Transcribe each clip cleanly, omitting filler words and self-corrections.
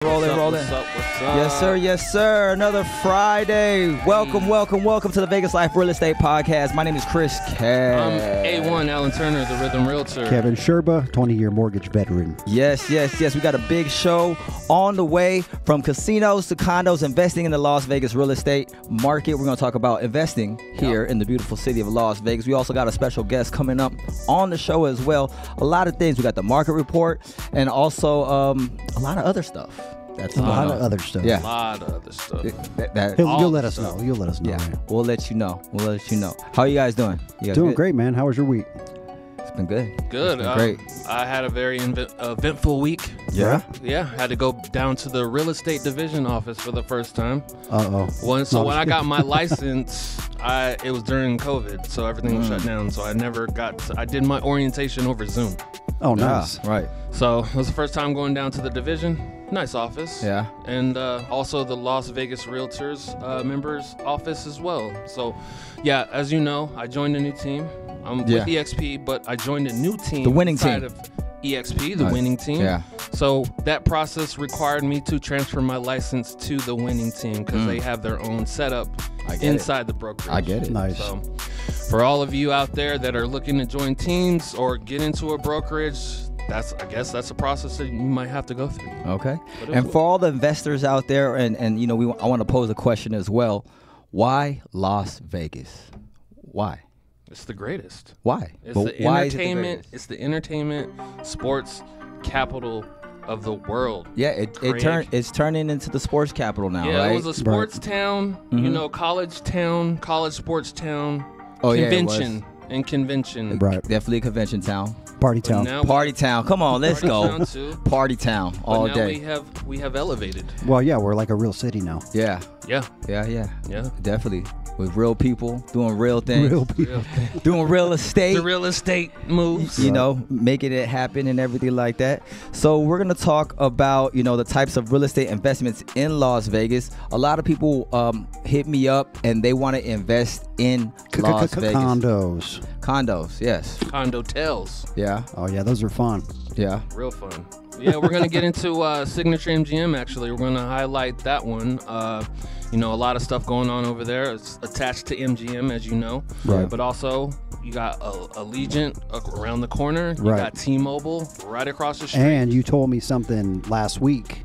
Rolling. What's up? Yes, sir. Another Friday. Welcome to the Vegas Life Real Estate Podcast. My name is Chris K. I'm A1 Alan Turner, the Rhythm Realtor. Kevin Sherba, 20-year mortgage veteran. Yes. We got a big show on the way, from casinos to condos, investing in the Las Vegas real estate market. We're going to talk about investing here in the beautiful city of Las Vegas. We also got a special guest coming up on the show as well. A lot of things. We got the market report and also a lot of other stuff. That's a lot of other stuff. Yeah. A lot of other stuff. You'll let us know. You'll let us know. Yeah, Man. we'll let you know. How are you guys doing? You guys Doing good? great, man. How was your week? It's been good. Good. It's been great. I had a very eventful week. Yeah? Yeah. Had to go down to the real estate division office for the first time. Uh-oh. So when I got my license, it was during COVID, so everything was shut down. So I never I did my orientation over Zoom. Oh, nice. Yeah, right. So it was the first time going down to the division. Nice office. Yeah. And also the Las Vegas Realtors members office as well. So, yeah, as you know, I joined a new team. I'm with EXP, but I joined a new team. The winning inside team. of EXP, the winning team. Yeah. So that process required me to transfer my license to the winning team because they have their own setup inside the brokerage. I get it. Nice. So for all of you out there that are looking to join teams or get into a brokerage, I guess that's a process that you might have to go through. Okay. And for all the investors out there, and you know, I want to pose a question as well. Why Las Vegas? Why? It's the greatest. Why? It's But the why is it the entertainment. greatest? It's the entertainment sports capital of the world. Yeah, it's turning into the sports capital now, Yeah, right? it was a sports town. You know, college town, college sports town. Oh, yeah, it convention and convention. Right. Definitely a convention town. Party But town. now Party town. Come on, let's Party go. town too. Party town But all now day. we have elevated. Well, yeah, we're like a real city now. Yeah. Yeah. Definitely. With real people doing real things. Real people. Real thing. Doing real estate. The real estate moves. You know, making it happen and everything like that. So we're going to talk about, you know, the types of real estate investments in Las Vegas. A lot of people hit me up and they want to invest in Las Vegas. Condos, yes. Condotels. Yeah. Oh, yeah, those are fun. Yeah. Real fun. Yeah, we're going to get into Signature MGM, actually. We're going to highlight that one. You know, a lot of stuff going on over there. It's attached to MGM, as you know. Right. But also, you got Allegiant around the corner. You got T-Mobile right across the street. And you told me something last week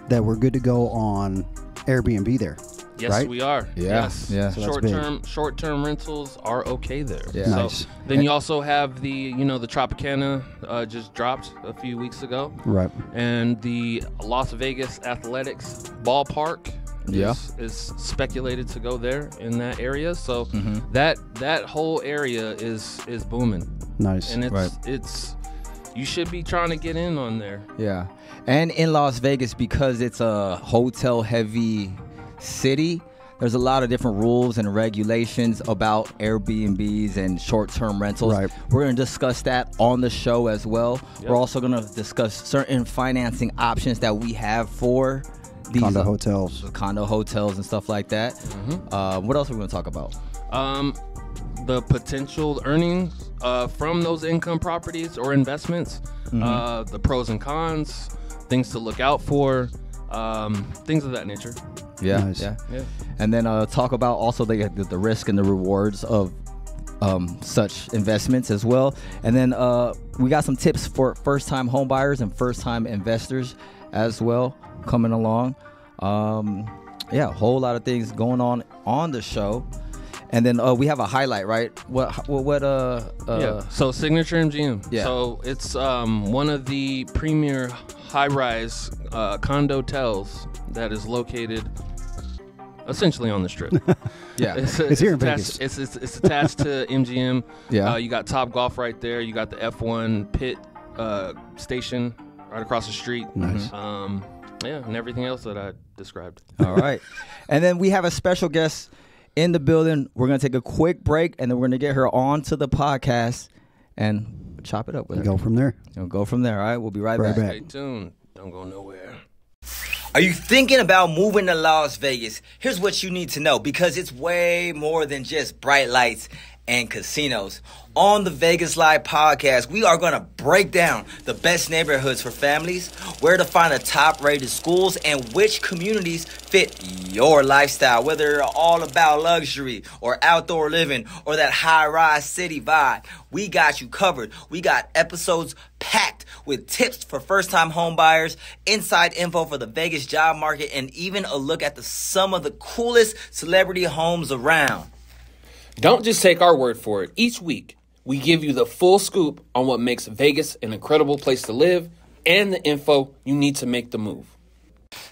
that we're good to go on Airbnb there. Yes, right? we are. Yeah. Yes. Yeah. So that's Short-term rentals are okay there. Yeah. So Nice. then you also have the Tropicana just dropped a few weeks ago. Right. And the Las Vegas Athletics ballpark is speculated to go there in that area. So that whole area is booming. Nice. And it's you should be trying to get in on there. Yeah. And in Las Vegas, because it's a hotel heavy city, there's a lot of different rules and regulations about Airbnbs and short-term rentals. Right. We're going to discuss that on the show as well. Yep. We're also going to discuss certain financing options that we have for these Condo hotels. condo hotels and stuff like that. What else are we going to talk about? The potential earnings from those income properties or investments, the pros and cons, things to look out for, things of that nature. Yeah, Nice. yeah. Yeah. And then talk about also the risk and the rewards of such investments as well. And then we got some tips for first-time home buyers and first-time investors as well coming along. Yeah, a whole lot of things going on the show. And then we have a highlight, right? Yeah. So Signature MGM. Yeah. So it's one of the premier high-rise condotels that is located essentially on the Strip. Yeah. It's here in Vegas. It's attached to MGM. Yeah. You got Top Golf right there. You got the F1 pit station right across the street. Nice. Yeah, and everything else that I described. All right. And then we have a special guest in the building. We're going to take a quick break, and then we're going to get her onto the podcast and chop it up with her. Go from there. We'll go from there, all right? We'll be right Right back. back. Stay tuned. Don't go nowhere. Are you thinking about moving to Las Vegas? Here's what you need to know, because it's way more than just bright lights and casinos. On the Vegas Live podcast, we are going to break down the best neighborhoods for families, where to find the top-rated schools, and which communities fit your lifestyle. Whether you're all about luxury or outdoor living or that high-rise city vibe, we got you covered. We got episodes packed with tips for first-time home buyers, inside info for the Vegas job market, and even a look at some of the coolest celebrity homes around. Don't just take our word for it. Each week, we give you the full scoop on what makes Vegas an incredible place to live and the info you need to make the move.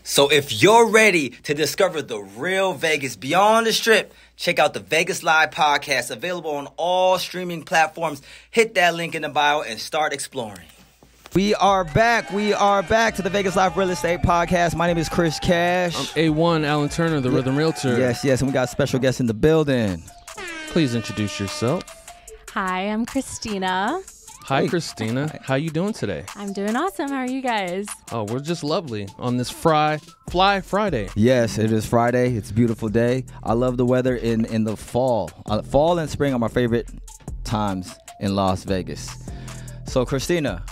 So if you're ready to discover the real Vegas beyond the Strip, check out the Vegas Live podcast, available on all streaming platforms. Hit that link in the bio and start exploring. We are back. We are back to the Vegas Live Real Estate Podcast. My name is Chris Cash. I'm A1 Alan Turner, the Rhythm Realtor. Yes, and we got special guests in the building. Please introduce yourself. Hi, I'm Christina. Hi, Christina. How you doing today? I'm doing awesome. How are you guys? Oh, we're just lovely on this Fly Friday. Yes, it is Friday. It's a beautiful day. I love the weather in the fall. Fall and spring are my favorite times in Las Vegas. So, Christina,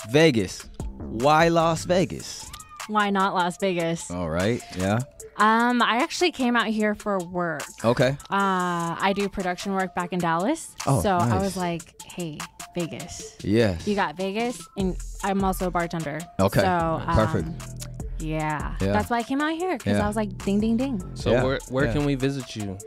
Vegas. Why Las Vegas? Why not Las Vegas? All right. Yeah. I actually came out here for work. Okay. I do production work back in Dallas. Oh, so nice. I was like, hey, Vegas. Yes. You got Vegas, and I'm also a bartender. Okay. So, Perfect. Yeah. Yeah. That's why I came out here, because Yeah. I was like, ding, ding, ding. So Yeah, where yeah. can we visit you?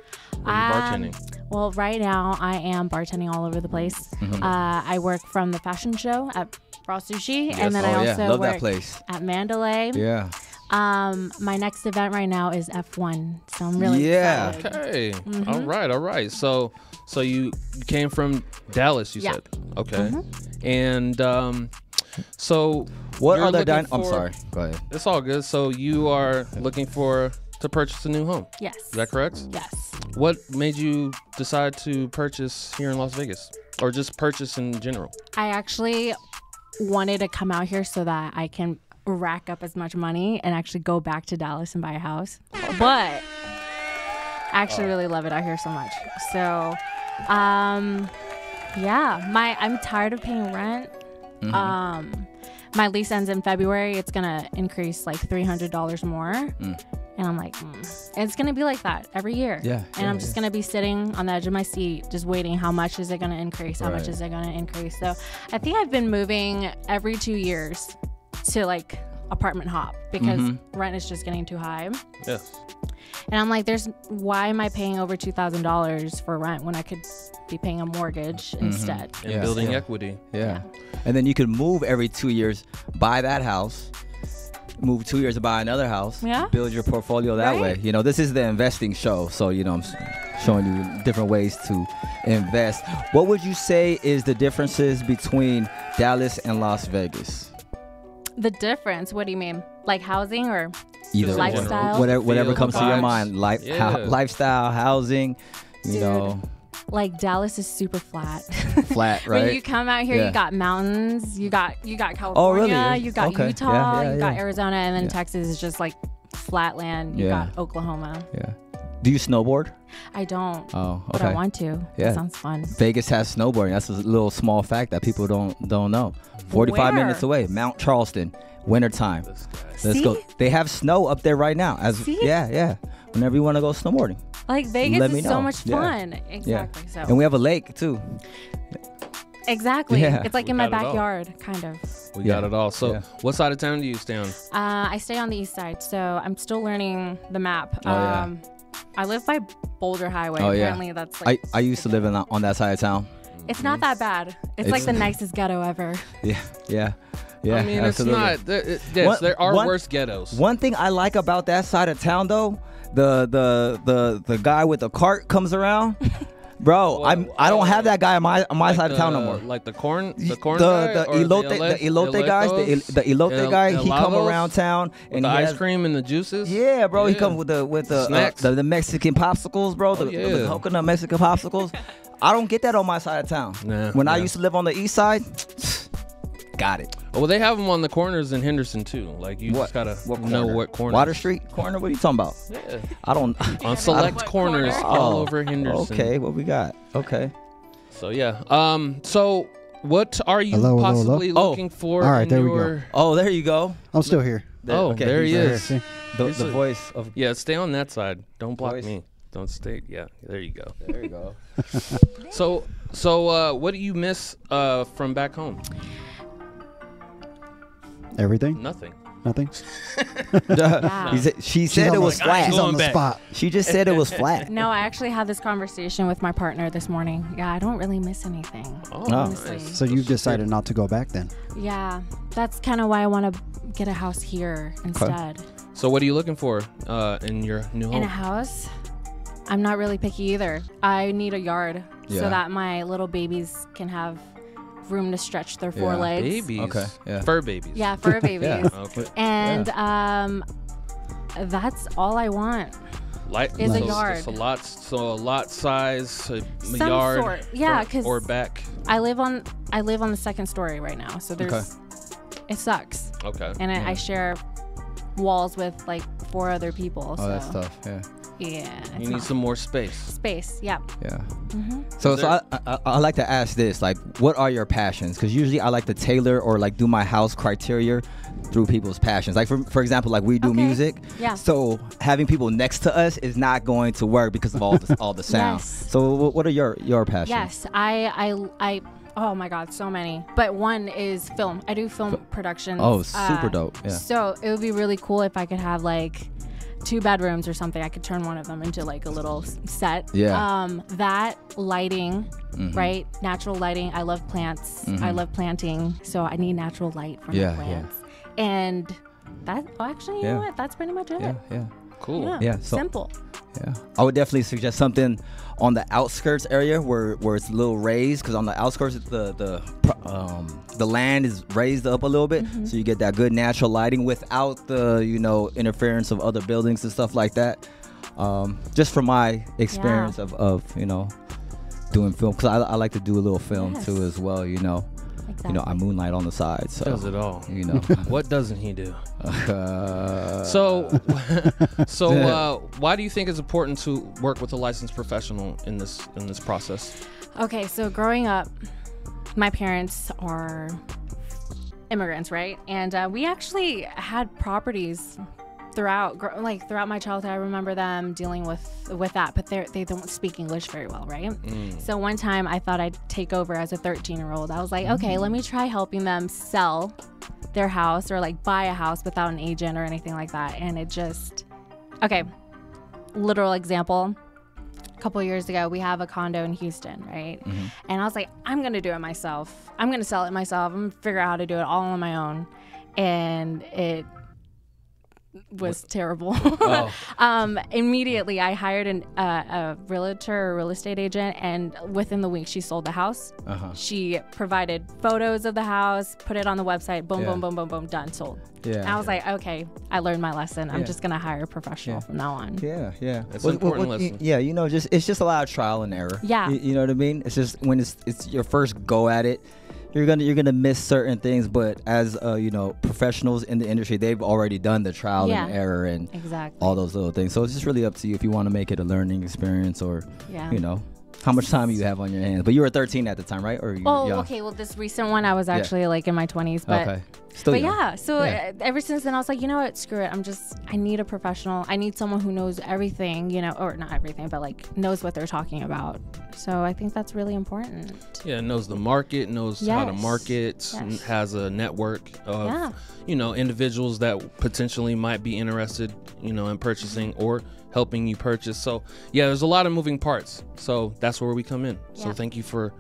Where you bartending? Well, right now I am bartending all over the place. Mm-hmm. I work from the fashion show at Raw Sushi, and then Oh, I yeah. also Love work that place. at Mandalay. Yeah. My next event right now is F1, so I'm really Yeah. excited. Okay. Mm-hmm. All right. So you came from Dallas, you Yeah. said. Okay. And so What you're other looking I'm for- sorry. Go ahead. It's all good. So you are looking to purchase a new home. Yes. Is that correct? Yes. What made you decide to purchase here in Las Vegas, or just purchase in general? I actually wanted to come out here so that I can rack up as much money and actually go back to Dallas and buy a house. But I actually really love it out here so much. So, yeah, I'm tired of paying rent. My lease ends in February. It's gonna increase like $300 more. And I'm like, it's gonna be like that every year. Yeah, And I'm just gonna be sitting on the edge of my seat, just waiting. How much is it gonna increase? How much Right. is it gonna increase? So I think I've been moving every 2 years to like apartment hop because rent is just getting too high. Yes. And I'm like, why am I paying over $2,000 for rent when I could be paying a mortgage instead? And Yeah. building Yeah. equity. Yeah. And then you could move every 2 years, buy that house, move 2 years to buy another house, Yeah. build your portfolio that Right. way. You know, this is the investing show. So, you know, I'm showing you different ways to invest. What would you say is the differences between Dallas and Las Vegas? The difference, what do you mean? Like housing or Either Just lifestyle? whatever Feel, comes to your vibes. mind. Yeah. Lifestyle, housing, you Dude. know, like Dallas is super flat. flat, right? When you come out here, Yeah. you got mountains, you got California, Oh, really? you got Okay. Utah, Yeah, yeah, you got yeah. Arizona, and then Yeah. Texas is just like flat land. You Yeah. got Oklahoma. Yeah. Do you snowboard? I don't, Oh, but okay. I want to. Yeah. It sounds fun. Vegas has snowboarding. That's a little small fact that people don't know. 45 Where? minutes away, Mount Charleston, wintertime. Let's See? go. They have snow up there right now. See? Yeah. Whenever you want to go snowboarding. Like Vegas Let me is know. so much Yeah. fun. Exactly. Yeah. So And we have a lake too. exactly. Yeah. It's like We in my got it all. backyard, kind of. We Yeah. got it all. So Yeah. what side of town do you stay on? I stay on the east side, so I'm still learning the map. Oh, yeah. I live by Boulder Highway. Oh, yeah. Apparently, that's like I used to live on that side of town. it's not that bad. It's like the nicest ghetto ever. Yeah. I mean, absolutely. it's not. Yes, One- there are one- worse ghettos. One thing I like about that side of town though, the guy with the cart comes around. Bro, Well, I don't have that guy on my Like side of town no more. Like the corn guy, the or elote guys, the elote guy, he come helados? around town With and the he ice has, cream and the juices. yeah, bro, he Yeah. come with the Snacks. the Mexican popsicles, bro, the yeah. coconut Mexican popsicles. I don't get that on my side of town. Nah, when I yeah. used to live on the east side, got it. Well, they have them on the corners in Henderson too. Like you just gotta know corner? what corner. Water Street corner? What are you talking about? Yeah. I don't. On select corners all over Henderson. Okay, what we got? Okay. So yeah. So what are you Hello, hello, possibly hello? looking for? All right, in there we your... go. Oh, there you go. I'm still here. Oh, there he he's is. See? The voice of. Yeah, stay on that side. Don't block Voice. me. Don't stay. Yeah, there you go. There you go. So what do you miss from back home? Everything? Nothing. Nothing? Yeah. She said it was like, flat. She's Going on the back. spot. She just said it was flat. No, I actually had this conversation with my partner this morning. Yeah, I don't really miss anything. Oh, honestly. nice. So you've decided not to go back then? Yeah, that's kind of why I want to get a house here instead. So what are you looking for in your new home? In a house, I'm not really picky either. I need a yard Yeah. so that my little babies can have room to stretch their Yeah. forelegs. Babies. Okay, yeah. Fur babies. Yeah, fur babies. Yeah. Okay. And that's all I want. Is a yard. So a lot size, a Some yard. sort. Yeah, front 'cause or back. I live on the second story right now, so there's it sucks, Okay. and I share walls with like 4 other people. Oh, so that's tough. Yeah. yeah, it's You need not- some more space. space. Yeah. Yeah. Mm-hmm. So There- I like to ask this, like, what are your passions? Because usually I like to tailor or like do my house criteria through people's passions. Like for example, like we do Okay. music. Yeah. So having people next to us is not going to work because of all the sound. Yes. So what are your passions? Yes, I. Oh my God, so many. But one is film. I do film productions. Oh, super dope. Yeah. So it would be really cool if I could have like 2 bedrooms or something. I could turn one of them into like a little set. Yeah. That lighting, right? Natural lighting. I love plants. I love planting. So I need natural light for Yeah, my yeah. plants. And that. Oh, actually, you Yeah. know what? That's pretty much it. Yeah. Cool. Yeah, so- Simple. Yeah, I would definitely suggest something on the outskirts area where it's a little raised, because on the outskirts the land is raised up a little bit, so you get that good natural lighting without the interference of other buildings and stuff like that. Just from my experience of doing film, because I like to do a little film Yes. too as well. Exactly. I moonlight on the side, so Does it all. What doesn't he do? uh, So why do you think it's important to work with a licensed professional in this process? Okay, so growing up, my parents are immigrants, right? And we actually had properties throughout my childhood. I remember them dealing with that, but they don't speak English very well, right? So one time I thought I'd take over as a 13-year-old. I was like, okay, let me try helping them sell their house or like buy a house without an agent or anything like that. And it just, okay, literal example. A couple years ago, we have a condo in Houston, right? And I was like, I'm gonna do it myself. I'm gonna sell it myself. I'm gonna figure out how to do it all on my own. And it was terrible. Immediately I hired a realtor or real estate agent, and within the week she sold the house. She provided photos of the house, put it on the website, boom, Yeah. boom, boom, boom, boom, done, sold. Yeah. And I was like, okay, I learned my lesson. I'm Yeah. just gonna hire a professional Yeah. from now on. Yeah. It's an important lesson. Yeah, it's just a lot of trial and error. Yeah. You know what I mean? It's just when it's your first go at it, you're gonna miss certain things, but as professionals in the industry, they've already done the trial Yeah. and error and Exactly. all those little things. So it's just really up to you if you want to make it a learning experience or Yeah. how much time you have on your hands. But you were 13 at the time, right? Or you Oh, young? okay. Well, this recent one, I was actually like in my 20s, but Okay. Still but young. yeah, so Yeah. ever since then, I was like, you know what? Screw it. I need a professional. I need someone who knows everything, or not everything, but like knows what they're talking about. So I think that's really important. Yeah, knows the market, knows how to Yes. market, Yes. has a network of Yeah. individuals that potentially might be interested, in purchasing or helping you purchase. So yeah, there's a lot of moving parts. So that's where we come in. So Yeah. thank you for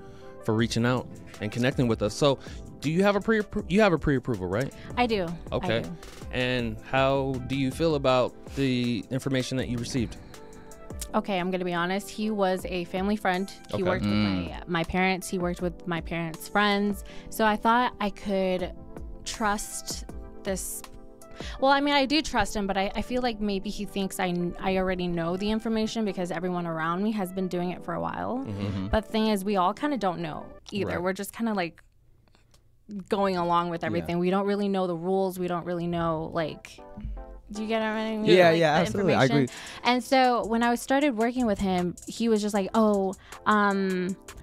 reaching out and connecting with us. So do you have a pre-approval, right? I do. Okay. I do. And how do you feel about the information that you received? Okay, I'm gonna be honest. He was a family friend. He Okay. worked with my parents. He worked with my parents' friends. So I thought I could trust this. Well, I mean, I do trust him, but I feel like maybe he thinks I already know the information because everyone around me has been doing it for a while. But the thing is, we all kind of don't know either. Right. We're just kind of like going along with everything. We don't really know the rules. We don't really know Do you get what I mean? Yeah, Like, yeah, the absolutely. I information. agree. And so when I started working with him, he was just like, "Oh,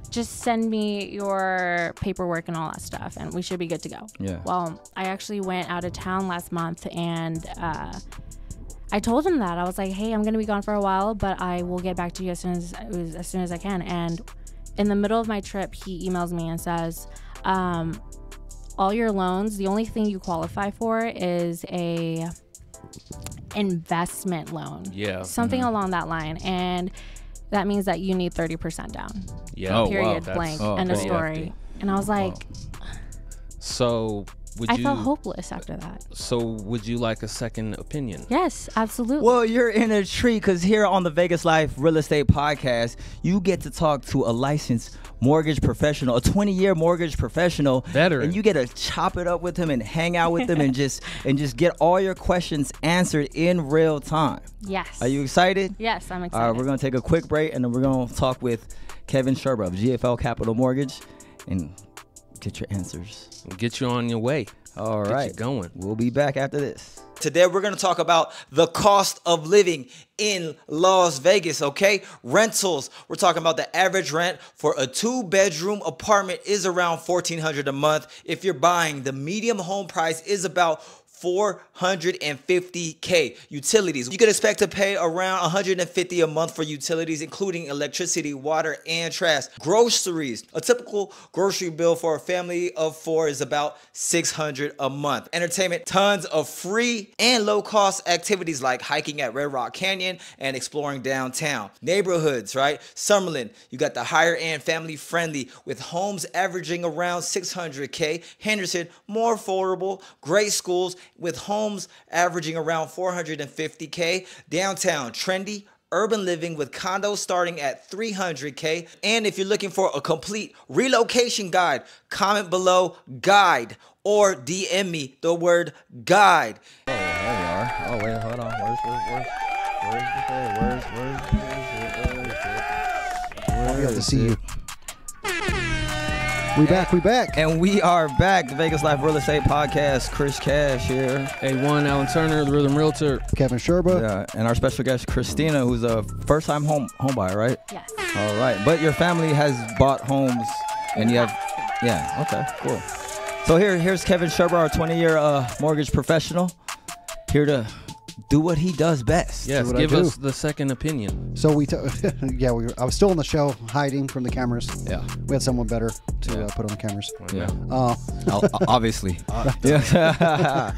just send me your paperwork and all that stuff, and we should be good to go." Yeah. Well, I actually went out of town last month, and I told him that I was like, "Hey, I'm gonna be gone for a while, but I will get back to you as soon as I can." And in the middle of my trip, he emails me and says, "All your loans, the only thing you qualify for is a investment loan." Yeah. Something along that line, and that means that you need 30% down. Yeah. Oh, Period. That's- Blank. oh, End of okay. story. And I was like, So would I you? felt hopeless after that. So would you like a second opinion? Yes, absolutely. Well, you're in a treat because here on the Vegas Life Real Estate Podcast, you get to talk to a licensed mortgage professional, a 20-year mortgage professional, Veteran. and you get to chop it up with him and hang out with him and just get all your questions answered in real time. Yes. Are you excited? Yes, I'm All excited. right, we're gonna take a quick break and then we're gonna talk with Kevin Sherber of GFL Capital Mortgage and get your answers. Get you on your way. All Get right, you going. We'll be back after this. Today we're going to talk about the cost of living in Las Vegas, okay? Rentals. We're talking about the average rent for a 2-bedroom apartment is around $1,400 a month. If you're buying, the medium home price is about $450K. Utilities. You could expect to pay around $150 a month for utilities, including electricity, water, and trash. Groceries. A typical grocery bill for a family of 4 is about $600 a month. Entertainment. Tons of free and low-cost activities like hiking at Red Rock Canyon and exploring downtown. Neighborhoods, right? Summerlin. You got the higher-end, family-friendly with homes averaging around $600K. Henderson, more affordable. Great schools with homes averaging around $450K. Downtown, trendy, urban living with condos starting at $300K. And if you're looking for a complete relocation guide, comment below guide or DM me the word guide. Oh, there we are. Oh, wait, hold on. I'll be able to see you. We back. And we are back. The Vegas Life Real Estate Podcast. Chris Cash here. A1 Alan Turner, the Rhythm Realtor. Kevin Sherber. Yeah, and our special guest, Christina, who's a first-time home buyer, right? Yes. All right. But your family has bought homes, and you have, yeah, okay, cool. So here's Kevin Sherber, our 20-year mortgage professional, here to do what he does best. Yes, what I give do. us the second opinion. So I was still on the show, hiding from the cameras. Yeah. We had someone better to put on the cameras. Yeah. Uh, Obviously. Yeah.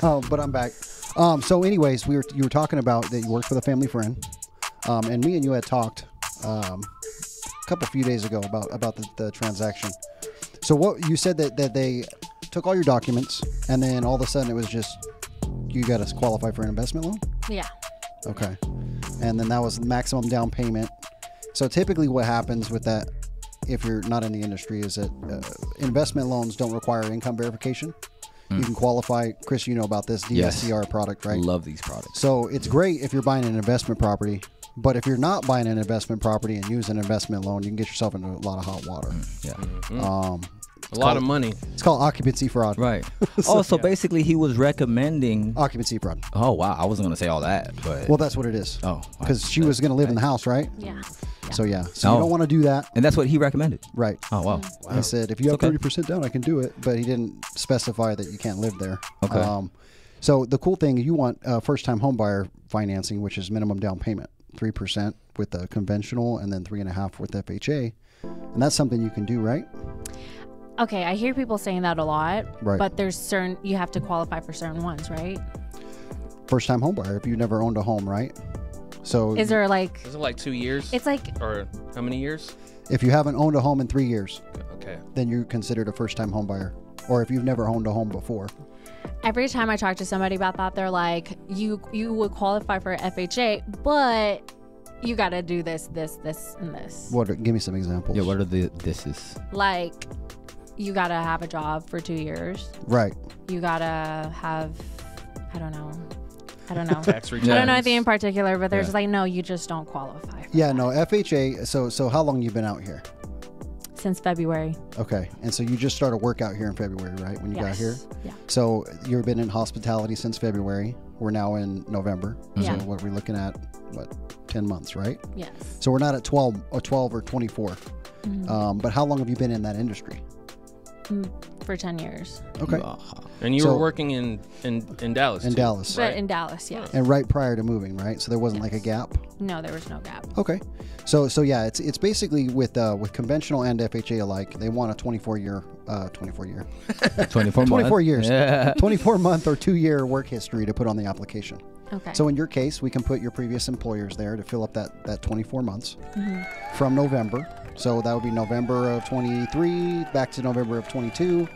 but I'm back. So anyways, you were talking about that you worked for the family friend, and me and you had talked a few days ago about the transaction. So what you said that they took all your documents, and then all of a sudden it was just you got to qualify for an investment loan. Yeah. Okay. And then that was maximum down payment. So typically what happens with that, if you're not in the industry, is that investment loans don't require income verification. You can qualify. Chris, you know about this DSCR product, right? Love these products. So it's great if you're buying an investment property, but if you're not buying an investment property and use an investment loan, you can get yourself into a lot of hot water. Yeah. A lot of money. It's called occupancy fraud. Right. So basically he was recommending. Occupancy fraud. Oh, wow. I wasn't going to say all that, but. Well, that's what it is. Oh. Because she was going to live in the house, right? Yeah. So yeah. So Oh. you don't want to do that. And that's what he recommended. Right. Oh, wow. He said, if you have Okay. 30% down, I can do it. But he didn't specify that you can't live there. Okay. So the cool thing, you want first-time home buyer financing, which is minimum down payment, 3% with the conventional and then 3.5% with FHA. And that's something you can do, right? Okay, I hear people saying that a lot, Right. but there's certain, you have to qualify for certain ones, right? First-time home buyer, if you've never owned a home, right? So Is there like, Is it like 2 years? it's like, Or how many years? if you haven't owned a home in 3 years, Okay. then you're considered a first-time home buyer. Or if you've never owned a home before. every time I talk to somebody about that, they're like, you would qualify for FHA, but you got to do this, and this. Give me some examples. Yeah, what are the thises? Like, you got to have a job for 2 years. Right. You got to have, I don't know. Tax returns. I don't know anything in particular, but there's Yeah. like, no, you just don't qualify. For Yeah, that. no, FHA. So how long you been out here? Since February. Okay. And so you just started work out here in February, right? When you got here? Yeah. So you've been in hospitality since February. We're now in November. Yeah. So what we're looking at, 10 months, right? Yes. So we're not at 12 or 24. But how long have you been in that industry? For 10 years. Okay. And you So- were working in Dallas. In too. Dallas. But in Dallas, yes. And right prior to moving, right? So there wasn't like a gap. No, there was no gap. Okay. So yeah, it's basically with conventional and FHA alike, they want a 24 year 24 months. years. Yeah. 24 month or 2 year work history to put on the application. Okay. So in your case, we can put your previous employers there to fill up that 24 months from November. So that would be November of 23 back to November of 22.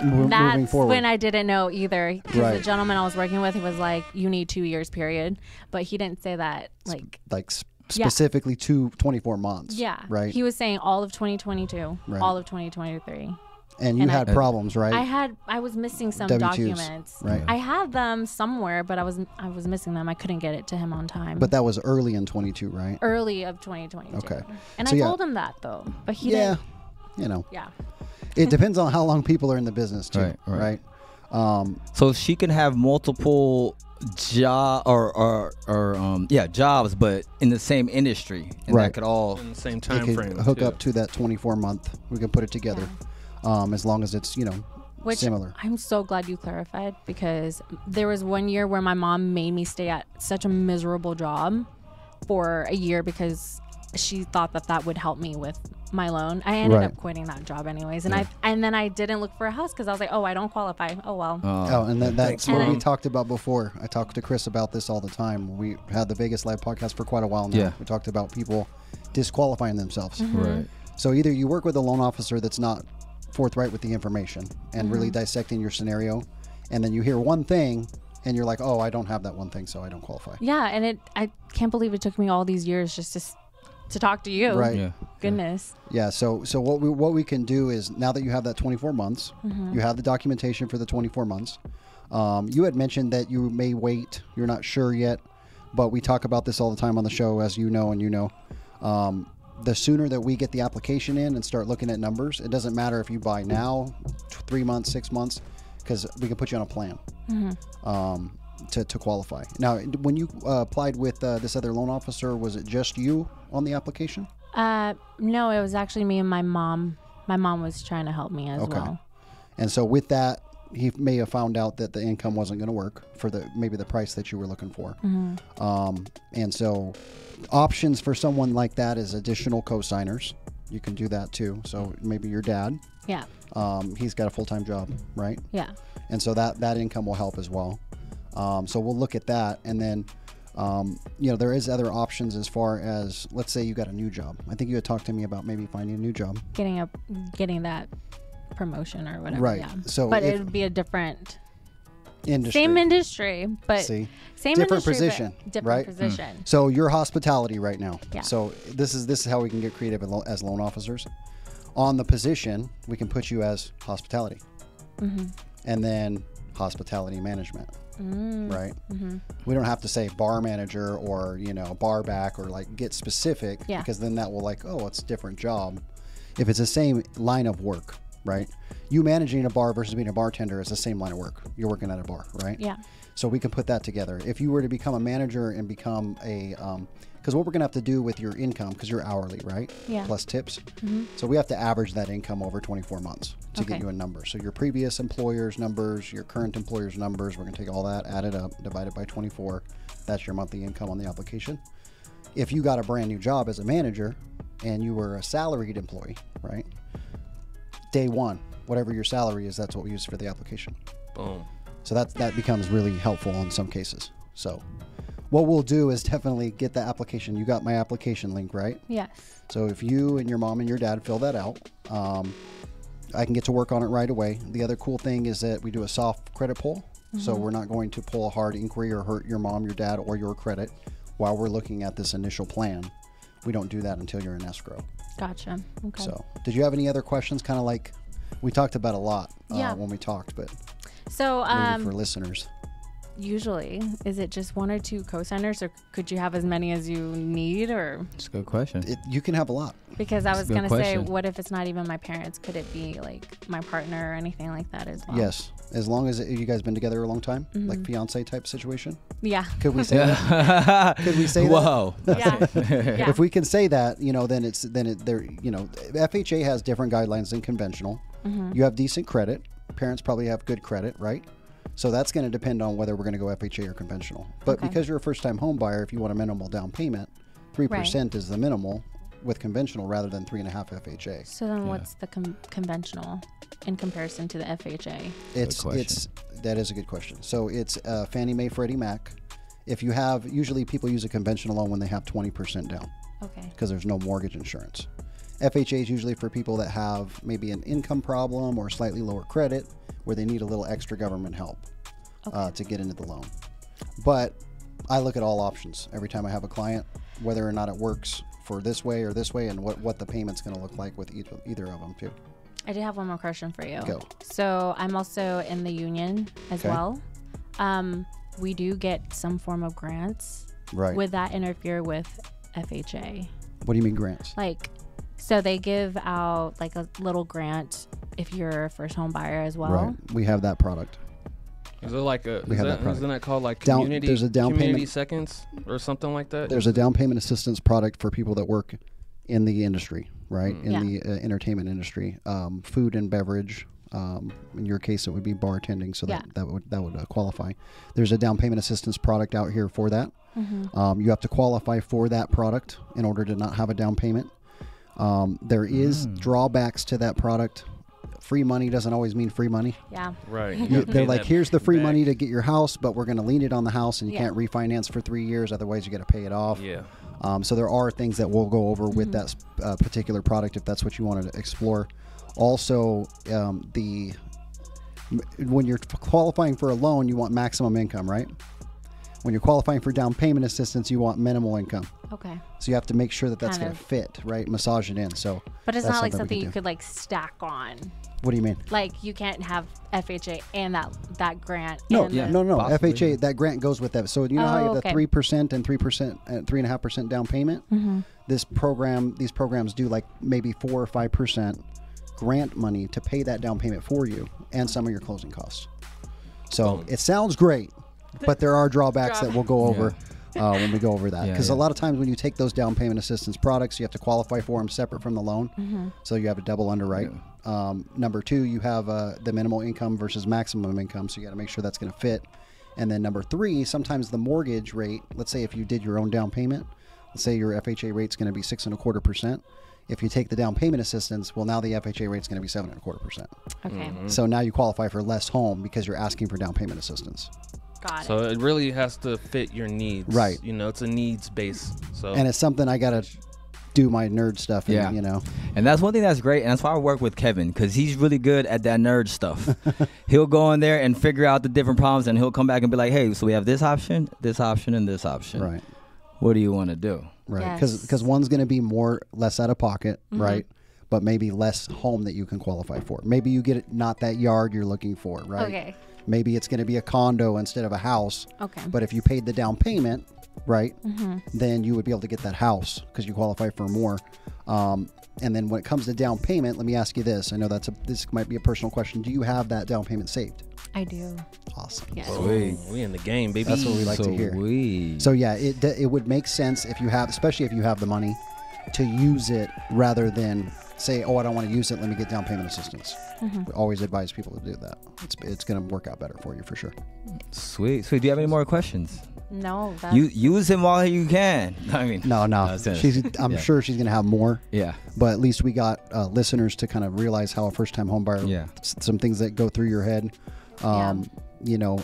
Moving That's forward. when I didn't know either. Because Right. the gentleman I was working with, he was like, you need 2 years, period. But he didn't say that, like, like specifically to 24 months. yeah. Right. He was saying all of 2022, Right. all of 2023. and you and I- had problems, right? I was missing some W-2s, documents. right. I had them somewhere, but I was missing them. I couldn't get it to him on time. But that was early in 22, right? early of 2022. Okay. And So, I yeah. told him that though, but he Yeah. didn't. You know, Yeah. it depends on how long people are in the business too, Right. right? So she can have multiple jobs, but in the same industry, and Right. that could all. In the same It time could frame. hook too. up to that 24 month. We can put it together, as long as it's Which similar. I'm so glad you clarified, because there was one year where my mom made me stay at such a miserable job for a year because she thought that would help me with my loan. I ended Right. up quitting that job anyways, and then I didn't look for a house because I was like, oh, I don't qualify. Oh well. Oh, and that's Thanks, what we Mom. talked about before. I talked to Chris about this all the time. We had the Vegas Live podcast for quite a while now. Yeah. We talked about people disqualifying themselves. Right. So either you work with a loan officer that's not forthright with the information and really dissecting your scenario, and then you hear one thing and you're like, oh, I don't have that one thing, so I don't qualify. Yeah, and I can't believe it took me all these years just to talk to you. Right. Yeah. Goodness. Yeah. So what we can do is, now that you have that 24 months, you have the documentation for the 24 months. You had mentioned that you may wait. You're not sure yet, but we talk about this all the time on the show, as you know, and you know. The sooner that we get the application in and start looking at numbers, it doesn't matter if you buy now, 3 months, 6 months, because we can put you on a plan to qualify. Now, when you applied with this other loan officer, was it just you on the application? No, it was actually me and my mom. My mom was trying to help me as Okay. well. And so with that, he may have found out that the income wasn't going to work for maybe the price that you were looking for. And so options for someone like that is additional co-signers. You can do that too. So maybe your dad, Yeah. he's got a full-time job, right? Yeah. And so that income will help as well. So we'll look at that. And then, there is other options as far as, let's say you got a new job. I think you had talked to me about maybe finding a new job. Getting that promotion or whatever. Right. Yeah. So but if- it would be a different, Industry. same industry, but See? same Different industry, but position, different right? position. So you're hospitality right now. Yeah. So this is how we can get creative as loan officers. On the position, we can put you as hospitality, and then hospitality management. Right. We don't have to say bar manager or bar back or like get specific, Yeah. because then that will it's a different job. If it's the same line of work, right? You managing a bar versus being a bartender is the same line of work. You're working at a bar, right? Yeah. So we can put that together. If you were to become a manager and become because what we're going to have to do with your income, because you're hourly, right? Yeah. Plus tips. So we have to average that income over 24 months to get Okay. you a number. So your previous employer's numbers, your current employer's numbers, we're going to take all that, add it up, divide it by 24. That's your monthly income on the application. If you got a brand new job as a manager and you were a salaried employee, right? Day one, whatever your salary is, that's what we use for the application. Boom. So that becomes really helpful in some cases. So what we'll do is definitely get the application. You got my application link, right? Yes. So if you and your mom and your dad fill that out, I can get to work on it right away. The other cool thing is that we do a soft credit pull. So we're not going to pull a hard inquiry or hurt your mom, your dad, or your credit while we're looking at this initial plan. We don't do that until you're in escrow. Gotcha. Okay. So did you have any other questions? Kind of like we talked about a lot Yeah. when we talked, but So maybe for listeners. usually? Is it just 1 or 2 co-signers, or could you have as many as you need? Or That's a good question. You can have a lot. because I was a good gonna say, question. what if it's not even my parents? Could it be like my partner or anything like that as well? Yes, as long as you guys been together a long time, like fiance type situation. Yeah. Could we say that? Could we say that? Whoa. Yeah. Yeah. If we can say that, then FHA has different guidelines than conventional. You have decent credit. Parents probably have good credit, right? So that's going to depend on whether we're going to go FHA or conventional. But Okay. because you're a first-time home buyer, if you want a minimal down payment, 3% is the minimal with conventional rather than 3.5 FHA. So then, what's the conventional in comparison to the FHA? That is a good question. So it's Fannie Mae, Freddie Mac. If you have, usually people use a conventional loan when they have 20% down Okay. because there's no mortgage insurance. FHA is usually for people that have maybe an income problem or slightly lower credit where they need a little extra government help to get into the loan. But I look at all options every time I have a client, whether or not it works for this way or this way, and what the payment's going to look like with either of them too. I did have one more question for you. Go. So I'm also in the union as Okay. well. We do get some form of grants. Right. Would that interfere with FHA? What do you mean grants? Like, so they give out like a little grant if you're a first home buyer as well. Right. We have that product. Is it like a? We have that product. Isn't that called like Down- community? there's a down community payment- seconds or something like that. There's a down payment assistance product for people that work in the industry, right? In Yeah. the entertainment industry, food and beverage. In your case, it would be bartending, so that would qualify. There's a down payment assistance product out here for that. You have to qualify for that product in order to not have a down payment. There is drawbacks to that product. Free money doesn't always mean free money. Yeah. right. They're like, here's the free money to get your house, but we're going to lien it on the house, and you can't refinance for 3 years. Otherwise, you got to pay it off. Yeah. So there are things that we'll go over with that particular product if that's what you wanted to explore. Also, when you're qualifying for a loan, you want maximum income, right? When you're qualifying for down payment assistance, you want minimal income. Okay. So you have to make sure that that's Kind going to of. fit, right? Massage it in. So, But it's that's not like we something can you do. could like stack on. What do you mean? Like you can't have FHA and that grant. No, and yeah. the- no. Possibly. FHA, that grant goes with that. So you know how you have okay. the 3% and 3% and 3.5% down payment. These programs do like maybe 4 or 5% grant money to pay that down payment for you and some of your closing costs. So it sounds great, but there are drawbacks that we'll go over when we go over that. Yeah, Because yeah. a lot of times when you take those down payment assistance products, you have to qualify for them separate from the loan. So you have a double underwrite. Number 2, you have the minimal income versus maximum income. So you got to make sure that's going to fit. And then number 3, sometimes the mortgage rate, let's say if you did your own down payment, let's say your FHA rate's going to be 6.25%. If you take the down payment assistance, well, now the FHA rate's going to be 7.25%. Okay. So now you qualify for less home because you're asking for down payment assistance. Got So it. it really has to fit your needs. Right. You know, it's a needs base. So And it's something I got to do my nerd stuff in, Yeah. you know. And that's one thing that's great, and that's why I work with Kevin, because he's really good at that nerd stuff. He'll go in there and figure out the different problems, and he'll come back and be like, hey, so we have this option, and this option. Right. What do you want to do? Right. Yes. Because one's going to be less out of pocket, right? But maybe less home that you can qualify for. Maybe you get not that yard you're looking for, right? Okay. Maybe it's going to be a condo instead of a house. Okay. But if you paid the down payment, right, then you would be able to get that house because you qualify for more. And then when it comes to down payment, let me ask you this. I know this might be a personal question. Do you have that down payment saved? I do. Awesome. Yes. Sweet. we in the game, baby. That's what we like to hear. Sweet. So yeah, it would make sense if you have, especially if you have the money, to use it rather than say, oh, I don't want to use it. Let me get down payment assistance. We always advise people to do that. It's going to work out better for you for sure. Sweet. Do you have any more questions? No. That's, You use him while you can. I mean, No. I was gonna- I'm yeah. sure she's going to have more. Yeah. But at least we got listeners to kind of realize how a first-time home buyer, Yeah. some things that go through your head. You know,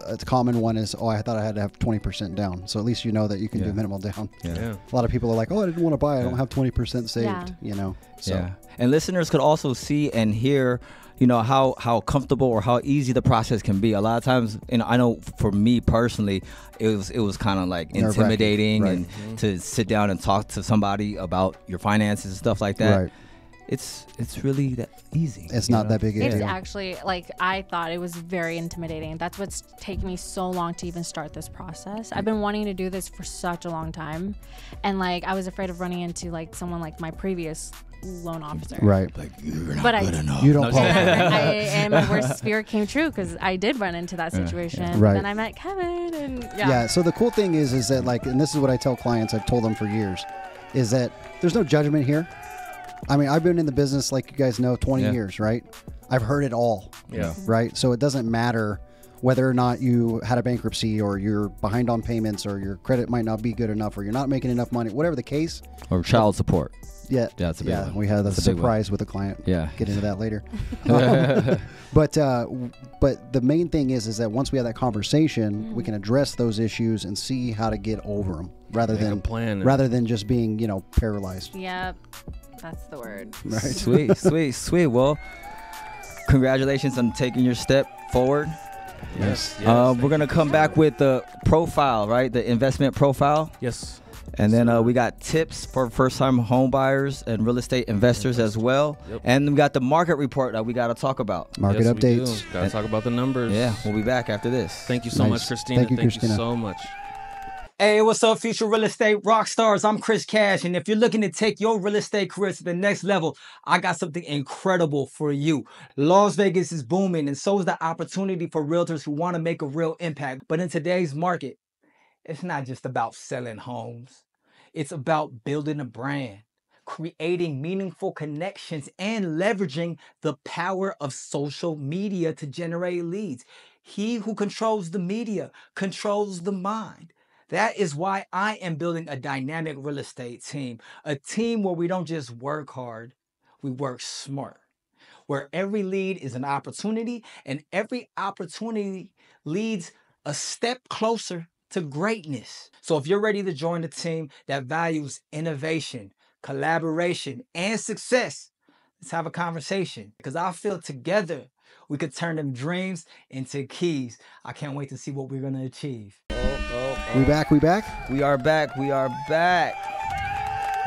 a common one is, oh, I thought I had to have 20% down. So at least you know that you can do Yeah. minimal down. Yeah. A lot of people are like, oh, I didn't want to buy. I don't Yeah. have 20% saved, Yeah. you know. So, Yeah. And listeners could also see and hear, you know, how comfortable or how easy the process can be. A lot of times, and I know for me personally, it was kind of like Nerve-wracking, intimidating right. and to sit down and talk to somebody about your finances and stuff like that. Right. it's really that easy. It's you not know? that big a It's deal. actually like I thought it was very intimidating. That's what's taken me so long to even start this process. I've been wanting to do this for such a long time, and like I was afraid of running into like someone like my previous loan officer. Right. Like, you're not But good enough. You don't qualify. And my worst fear came true because I did run into that situation. Right. Then I met Kevin, and Yeah. So the cool thing is that like, and this is what I tell clients, I've told them for years, is that there's no judgment here. I mean, I've been in the business, like you guys know, 20 Yeah. years, right? I've heard it all. Yeah. Right. So it doesn't matter whether or not you had a bankruptcy or you're behind on payments or your credit might not be good enough or you're not making enough money, whatever the case. Or child support. Yeah. That's a big one. We had a That's a big one. surprise with a client. Yeah. Get into that later. But the main thing is that once we have that conversation, we can address those issues and see how to get over them rather Make a than plan. rather than just being, paralyzed. yep, that's the word. Right. Sweet. Well, congratulations on taking your step forward. Yes. We're gonna come back with the profile, right? The investment profile, Yes. and then we got tips for first-time home buyers and real estate investors as well. Yep. And we got the market report that we got to talk about. Market Yes, we do. updates. Gotta talk about the numbers. Yeah, we'll be back after this. Thank you so Nice. much, Christina. Thank you, Christina. so much. Hey, what's up, future real estate rock stars? I'm Chris Cash, and if you're looking to take your real estate career to the next level, I got something incredible for you. Las Vegas is booming, and so is the opportunity for realtors who want to make a real impact. But in today's market, it's not just about selling homes. It's about building a brand, creating meaningful connections, and leveraging the power of social media to generate leads. He who controls the media controls the mind. That is why I am building a dynamic real estate team, a team where we don't just work hard, we work smart, where every lead is an opportunity and every opportunity leads a step closer to greatness. So if you're ready to join a team that values innovation, collaboration, and success, let's have a conversation, because I feel together we could turn them dreams into keys. I can't wait to see what we're gonna achieve. We back. We are back.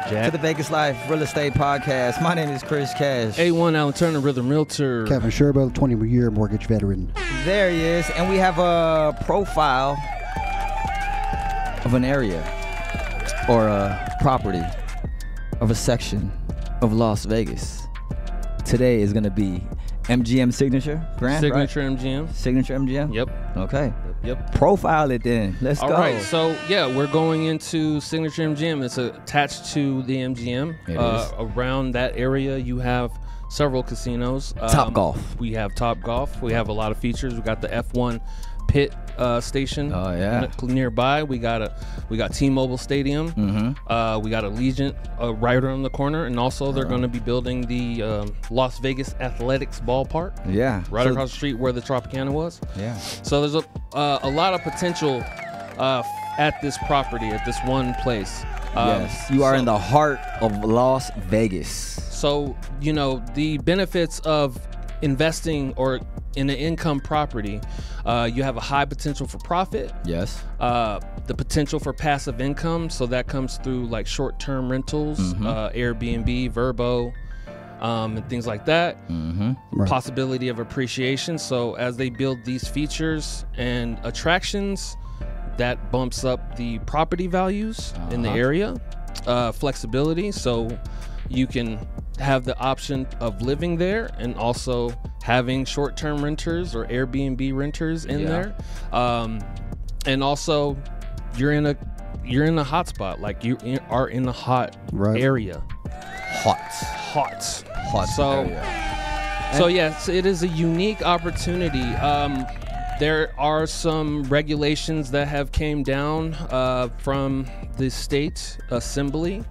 Jack. To the Vegas Life Real Estate Podcast. My name is Chris Cash. A1 Alan Turner, Rhythm Realtor. Kevin Sherbo, 20-year mortgage veteran. There he is, and we have a profile of an area or a property of a section of Las Vegas. Today is going to be MGM Signature Grant, Signature right? MGM. Signature MGM? Yep. Okay. Yep. Profile it then. Let's All go. right, so yeah, we're going into Signature MGM. It's attached to the MGM. It is. Around that area, you have several casinos. Top Golf. We have Top Golf. We have a lot of features. We got the F1 pit station. Oh, yeah. Nearby. We got T-Mobile Stadium. Mm-hmm. We got Allegiant right around the corner, and also they're going to be building the Las Vegas Athletics ballpark. Yeah. Right So- across the street where the Tropicana was. Yeah. So there's a lot of potential at this property, at this one place. Yes. You are in the heart of Las Vegas. So, the benefits of investing or in an income property, you have a high potential for profit. Yes. The potential for passive income. So that comes through like short-term rentals, Airbnb, Vrbo, and things like that. Right. Possibility of appreciation. So as they build these features and attractions, that bumps up the property values in the area. Flexibility, so you can have the option of living there and also having short-term renters or Airbnb renters in there. And also you're in a hot spot, like you are in a hot Right. area. Hot So area. So yes, it is a unique opportunity. There are some regulations that have came down from the state assembly.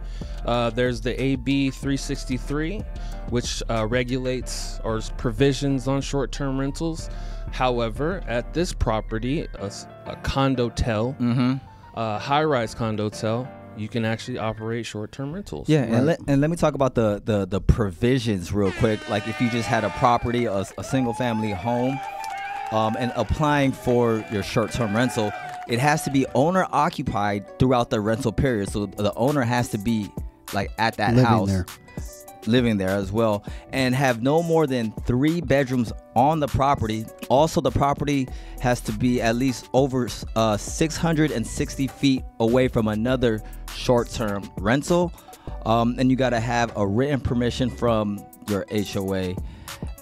There's the AB 363, which regulates or provisions on short-term rentals. However, at this property, a condotel, high-rise condotel, you can actually operate short-term rentals. Yeah, and let me talk about the provisions real quick. Like if you just had a property, a single family home, and applying for your short-term rental, it has to be owner occupied throughout the rental period. So the owner has to be like at that Living house there. living there as well, and have no more than 3 bedrooms on the property. Also, the property has to be at least over 660 feet away from another short-term rental, and you got to have a written permission from your HOA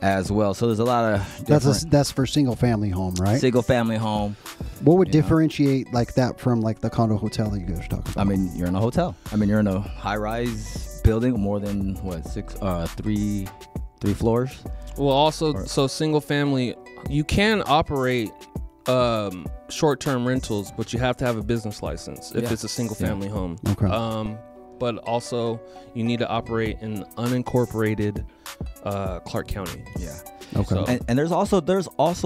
as well. So there's a lot of That's for single family home, right? single family home. What would differentiate like that from like the condo hotel that you guys are talking about? I mean, you're in a hotel. I mean, you're in a high-rise building, more than three floors. Well, also, so single family, you can operate short-term rentals, but you have to have a business license if it's a single family home. Okay. But also, you need to operate in unincorporated Clark County. Yeah. Okay. So- And there's also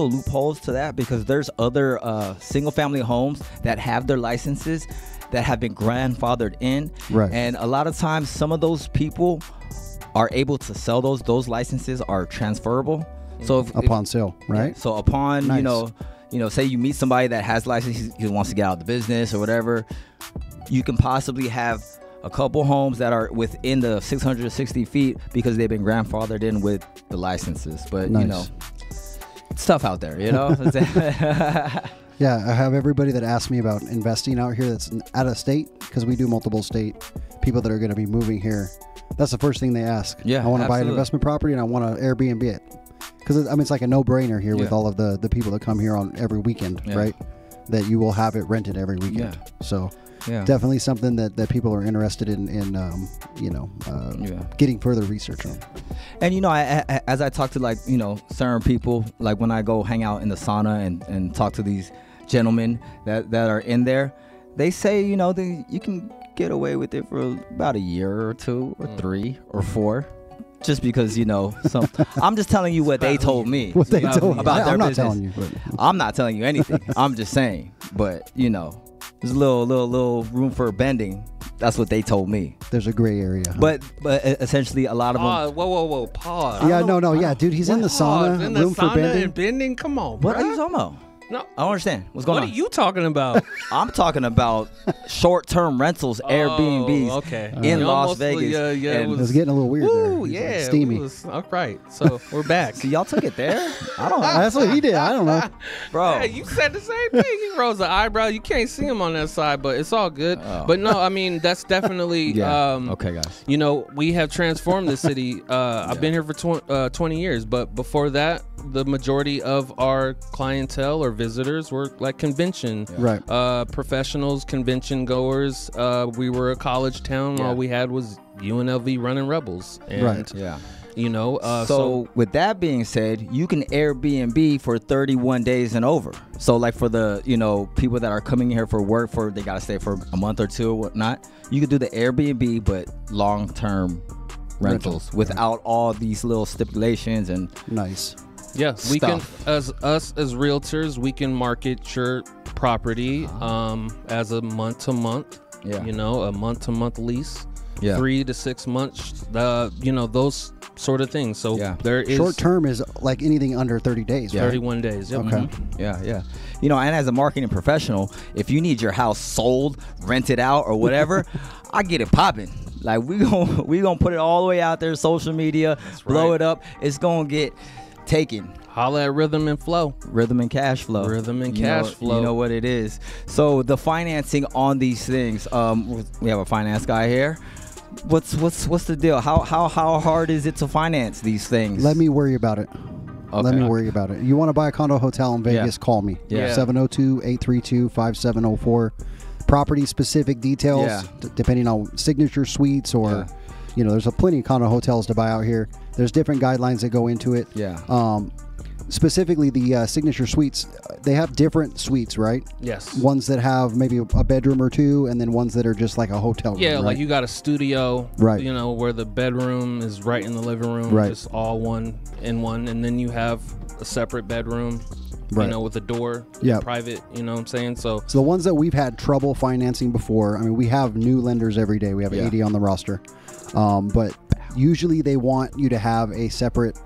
loopholes to that, because there's other single family homes that have their licenses that have been grandfathered in. Right. And a lot of times some of those people are able to sell those licenses are transferable. So Upon sale, right? So upon, Nice. you know, say you meet somebody that has license, he wants to get out of the business or whatever, you can possibly have a couple homes that are within the 660 feet because they've been grandfathered in with the licenses. But, Nice. you know, it's tough out there, you know? Yeah, I have everybody that asks me about investing out here that's out of state, because we do multiple state people that are going to be moving here. That's the first thing they ask. Yeah, I want to buy an absolutely. investment property and I want to Airbnb it. Because I mean, it's like a no-brainer here with Yeah. all of the people that come here on every weekend, Yeah. right? That you will have it rented every weekend. Yeah. So Yeah. definitely something that people are interested in getting further research on. And you know, as I talk to, like, you know, certain people, like when I go hang out in the sauna and talk to these gentlemen that are in there, they say, you know, you can get away with it for about a year or 2 or 3 or 4, just because, you know, I'm just telling you what they told me. What they told about their I'm not business. telling you. But I'm not telling you anything. I'm just saying. But, you know, there's a little room for bending. That's what they told me. there's a gray area. Huh? But essentially, a lot of them. Whoa, pause. yeah, no, yeah, dude, he's in the sauna, in the room for sauna bending. and bending? Come on, What bruh. are you talking about? No. I don't understand. What's going What on? are you talking about? I'm talking about short-term rentals, Airbnbs, okay. in You Las almost- Vegas. yeah, it and- It was getting a little weird there. Woo, It was, yeah, steamy. all right, so we're back. See, y'all took it there. I don't know, That's what he did. I don't know. bro. Yeah, you said the same thing. He rose the eyebrow. You can't see him on that side, but it's all good. Oh. But no, I mean that's definitely. Yeah. Okay, guys. You know, we have transformed the city. I've been here for 20 years, but before that, the majority of our clientele or visitors were like convention Right. professionals, convention goers. We were a college town. Yeah. All we had was UNLV running Rebels. And, Right. Yeah. You know, So with that being said, you can Airbnb for 31 days and over. So like for the, you know, people that are coming here for work, they got to stay for a month or 2 or whatnot, you could do the Airbnb, but long-term rentals without all these little stipulations and Nice. yeah, we can, stuff. as realtors, we can market your property as a month-to-month. Yeah. You know, a month-to-month lease. Yeah. 3 to 6 months. You know, those sort of things. So Yeah. there is Short term is like anything under 30 days. Right? 31 days. Yep. Okay. Yeah. You know, and as a marketing professional, if you need your house sold, rented out, or whatever, I get it popping. Like we gonna put it all the way out there, social media, blow right. it up. It's gonna get taken. Holla at Rhythm and Flow. Rhythm and cash flow. Rhythm and You cash know, flow. You know what it is. So the financing on these things. We have a finance guy here. What's the deal? How hard is it to finance these things? Let me worry about it. Let Okay. me worry about it. You want to buy a condo hotel in Vegas, call me. Yeah. 702-832-5704. Property specific details, Yeah. depending on signature suites or, Yeah. you know, there's a plenty of condo hotels to buy out here. There's different guidelines that go into it. Yeah. Specifically, the signature suites, they have different suites, right? Yes. Ones that have maybe a bedroom or 2, and then ones that are just like a hotel room. Yeah, right? like you got a studio, Right. You know, where the bedroom is right in the living room, Right. just all one in one, and then you have a separate bedroom, Right. you know, with a door, Yeah. private. You know what I'm saying? So So the ones that we've had trouble financing before, I mean, we have new lenders every day. We have 80 on the roster. But usually they want you to have a separate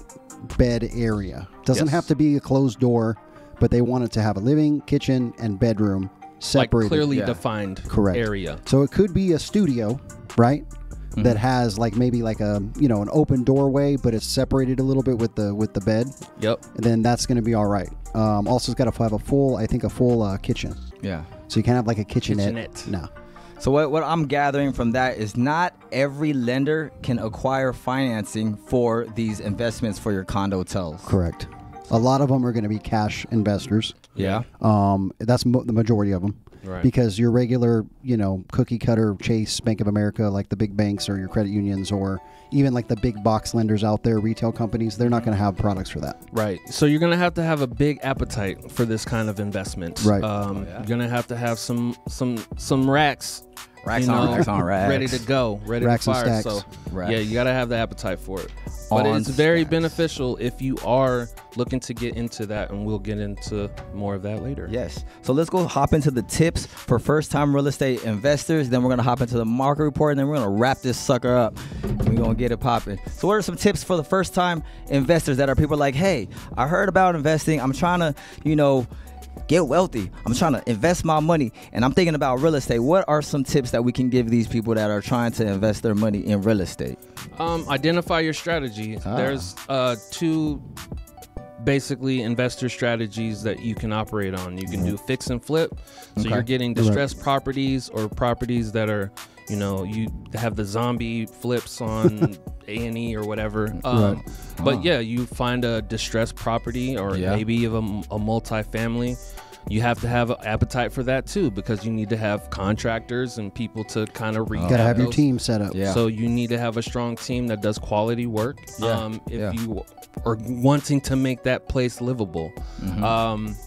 bed area. Doesn't Yes. have to be a closed door, but they want it to have a living, kitchen, and bedroom like separated. clearly Yeah. defined Correct. area. So it could be a studio, right? that has like maybe like a an open doorway, but it's separated a little bit with the bed. Yep. Then that's going to be all right. Also, it's got to have a full kitchen. Yeah. So you can't have like a kitchenette. Kitchenette. No. So what I'm gathering from that is not every lender can acquire financing for these investments for your condo hotels. Correct. A lot of them are going to be cash investors. Yeah. That's the majority of them. Right. Because your regular, cookie cutter Chase, Bank of America, like the big banks or your credit unions or even like the big box lenders out there, retail companies, they're not going to have products for that. Right. So you're going to have a big appetite for this kind of investment. Right. You're going to have some racks. Racks on racks. Ready to go. Ready Racks to and fire. stacks. So Racks. yeah, you got to have the appetite for it. But On it's very stacks. beneficial if you are looking to get into that, and we'll get into more of that later. Yes. So let's go hop into the tips for first-time real estate investors. Then we're going to hop into the market report, and then we're going to wrap this sucker up. We're going to get it popping. So what are some tips for the first-time investors that are people like, hey, I heard about investing. I'm trying to, get wealthy. I'm trying to invest my money, and I'm thinking about real estate. What are some tips that we can give these people that are trying to invest their money in real estate? Identify your strategy. There's two basically investor strategies that you can operate on. You can do fix and flip. So you're getting distressed properties or properties that are, you have the zombie flips on A&E or whatever. But yeah, you find a distressed property or maybe of a multifamily. You have to have an appetite for that too, because you need to have contractors and people to kind of rehab. You got to have your those. team set up. Yeah. So you need to have a strong team that does quality work. If you are wanting to make that place livable.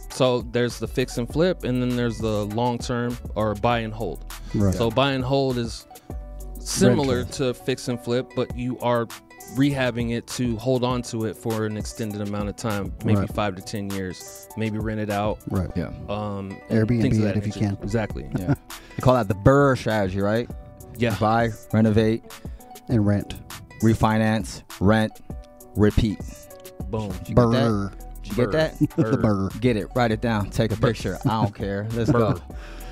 So there's the fix and flip, and then there's the long term or buy and hold. Right. So buy and hold is similar to fix and flip, but you are rehabbing it to hold on to it for an extended amount of time, maybe 5 to 10 years, maybe rent it out. Right. Yeah. And Airbnb things of it that if you nature. can. Exactly. Yeah. They call that the BRRRR strategy, right? Yeah. Buy, renovate, And rent. refinance, rent, repeat. Boom. Did you get Burr. that? Did you get that? The burr. Get it. Write it down. Take a picture. I don't care. Let's go.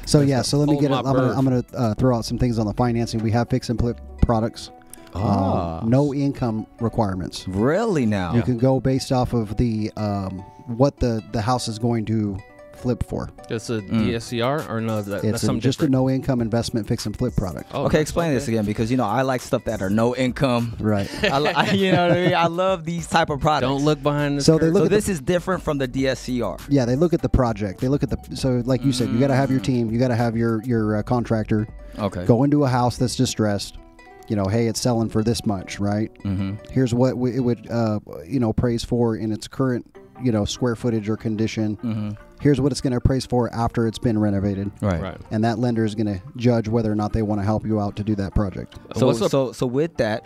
So yeah, so let me Hold get it. my I'm gonna throw out some things on the financing. We have fix and flip products. No income requirements. Really now? You can go based off of the what the house is going to flip for. It's a DSCR or no? That's It's something just different. a no income investment fix and flip product. Oh, Okay, explain this again, because I like stuff that are no income. Right. You know what I mean? I love these type of products. Don't look behind the So they curtain. look So at the- this is different from the DSCR. Yeah, they look at the project. They look at so like you said, you got to have your team. You got to have your contractor Okay. go into a house that's distressed. Hey, it's selling for this much, right? Mm-hmm. Here's what it would appraise for in its current square footage or condition. Mm-hmm. Here's what it's going to appraise for after it's been renovated. Right. And that lender is going to judge whether or not they want to help you out to do that project. So with that,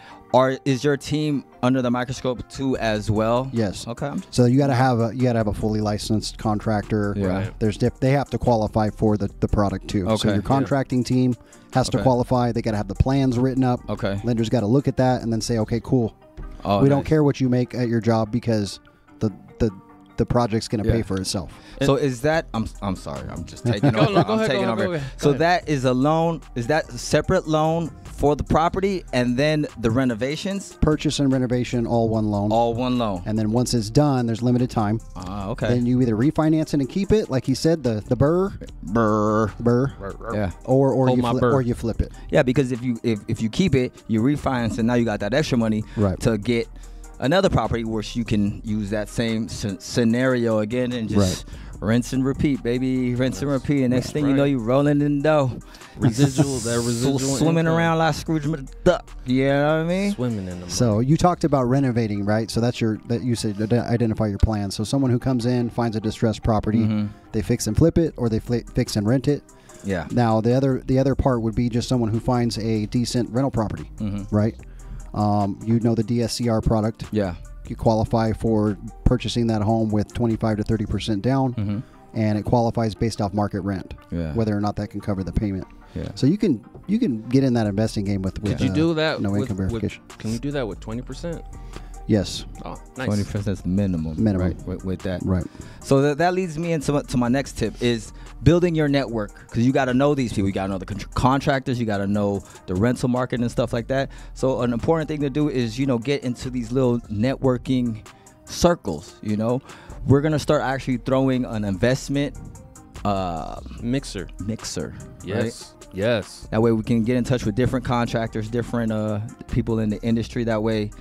is your team under the microscope too as well? Yes. Okay. So you got to have a fully licensed contractor. Yeah. Right. There's they have to qualify for the product too. So Okay. your contracting team has to Okay. qualify. They got to have the plans written up. Okay. Lender's got to look at that and then say, okay, cool. Oh, We don't nice. care what you make at your job because the project's going to pay Yeah. for itself. So is that? I'm sorry. I'm just taking No, over. no, go I'm ahead, taking go over. ahead. Go So ahead. that is a loan. Is that a separate loan for the property and then the renovations? Purchase and renovation, all one loan. All one loan. And then once it's done, there's limited time. Okay. Then you either refinance it and keep it, like he said, the Brr. burr, Yeah. or Hold my burr. you flip it. Yeah, because if you keep it, you refinance, and now you got that extra money Right. to get another property where you can use that same scenario again and just rinse and repeat, baby. Rinse and repeat. And next thing you know, you rolling in dough. Residual Swimming income. around like Scrooge McDuck. You know what I mean? Swimming in the So you talked about renovating, right? So that you said identify your plan. So someone who comes in, finds a distressed property, they fix and flip it, or they fix and rent it. Yeah. Now the other part would be just someone who finds a decent rental property, right? The DSCR product. Yeah. You qualify for purchasing that home with 25 to 30% down, and it qualifies based off market rent, Yeah. whether or not that can cover the payment. Yeah. So you can get in that investing game with Could you do that? no with, income verification. Can you do that with 20%? Yes. Oh, nice. 20% minimum. Minimum. Right, with that. Right. So that leads me into to my next tip is building your network, because you got to know these people. You got to know the contractors. You got to know the rental market and stuff like that. So an important thing to do is, get into these little networking circles. We're going to start actually throwing an investment Mixer. Right? Yes. That way we can get in touch with different contractors, different people in the industry. That way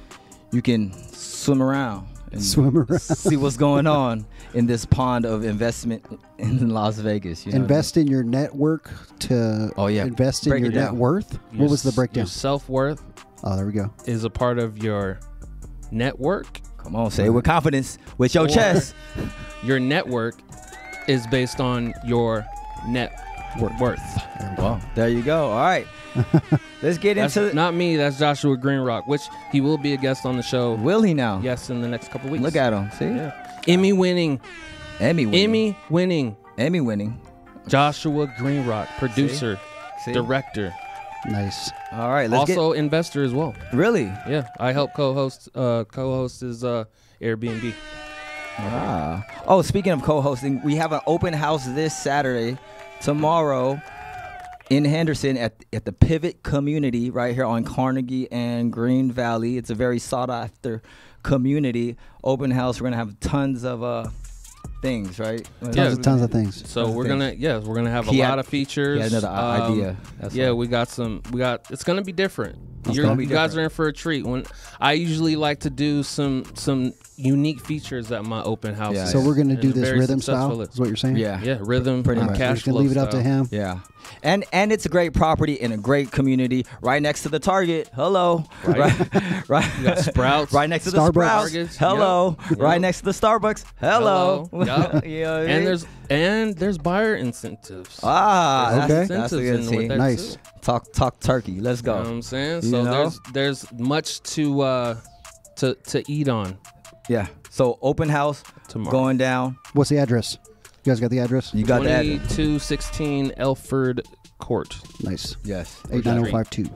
you can swim around and see what's going on in this pond of investment in Las Vegas. Invest in your network to invest in your net worth. What was the breakdown? Your self-worth Oh, there we go. is a part of your network. Come on, say it with confidence, with your chest. Your network is based on your net worth. Well, there you go. All right. Let's get That's into not me. That's Joshua Greenrock, which he will be a guest on the show. Will he now? Yes, in the next couple weeks. Look at him. See? Yeah. Emmy winning Joshua Greenrock, producer, See? director, Nice. All right. Let's also investor as well. Really? Yeah, I help co-host his Airbnb. Oh, speaking of co-hosting, we have an open house this Saturday, tomorrow, in Henderson at the Pivot Community right here on Carnegie and Green Valley. It's a very sought after community open house. We're gonna have tons of things, right? Tons of things. So we're gonna have a lot of features. Yeah, another idea. That's yeah, right. we got. It's gonna be different. You guys are in for a treat. When I usually like to do some unique features at my open house. Yeah, So we're going to do And this very rhythm style, successful. is what you're saying? Yeah. Rhythm, Pretty and much. cash We can flow leave it up to style. him. Yeah, and it's a great property in a great community, right next to the Target. Hello, right. You got Sprouts. Right next to the Starbucks. Sprouts. Targets. Hello. Yep. Right next to the Starbucks. Hello. Yup. Yeah, And there's buyer incentives. that's Okay. That's a Incentives good in with team. that Nice. too. Talk turkey. Let's You know what go. I'm saying? You So know? there's much to eat on Yeah. So open house tomorrow. going down. What's the address? You guys got the address? You got that? 2216 Elford Court. Nice. Yes. 89052.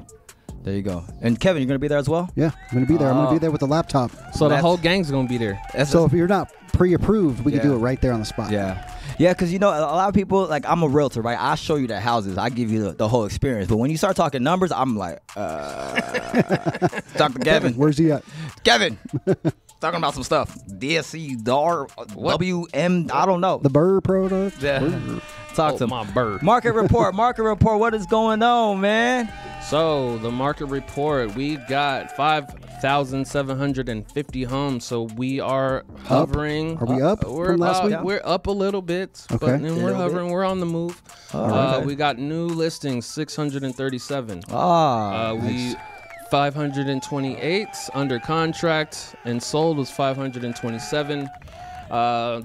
There you go. And Kevin, you're gonna be there as well. Yeah, I'm going to be there. I'm going to be there with the laptop. So the That's- whole gang's gonna be there. So if you're not pre-approved, we can do Yeah. it right there on the spot. Yeah. Yeah, because a lot of people, like, I'm a realtor, right? I show you the houses. I give you the whole experience. But when you start talking numbers, I'm like, Dr. Kevin. Where's he at? Kevin. Talking about some stuff. DSC, DAR, WM, I don't know. The Burr product? Yeah. Talk to him. my bird. Market report. What is going on, man? So the market report, we got 5,750 homes. So we are hovering. Are we up We're from last week? We're up a little bit, but Okay. then we're hovering. We're on the move. right. We got new listings, 637. Nice. 528 under contract, and sold was 527. There's the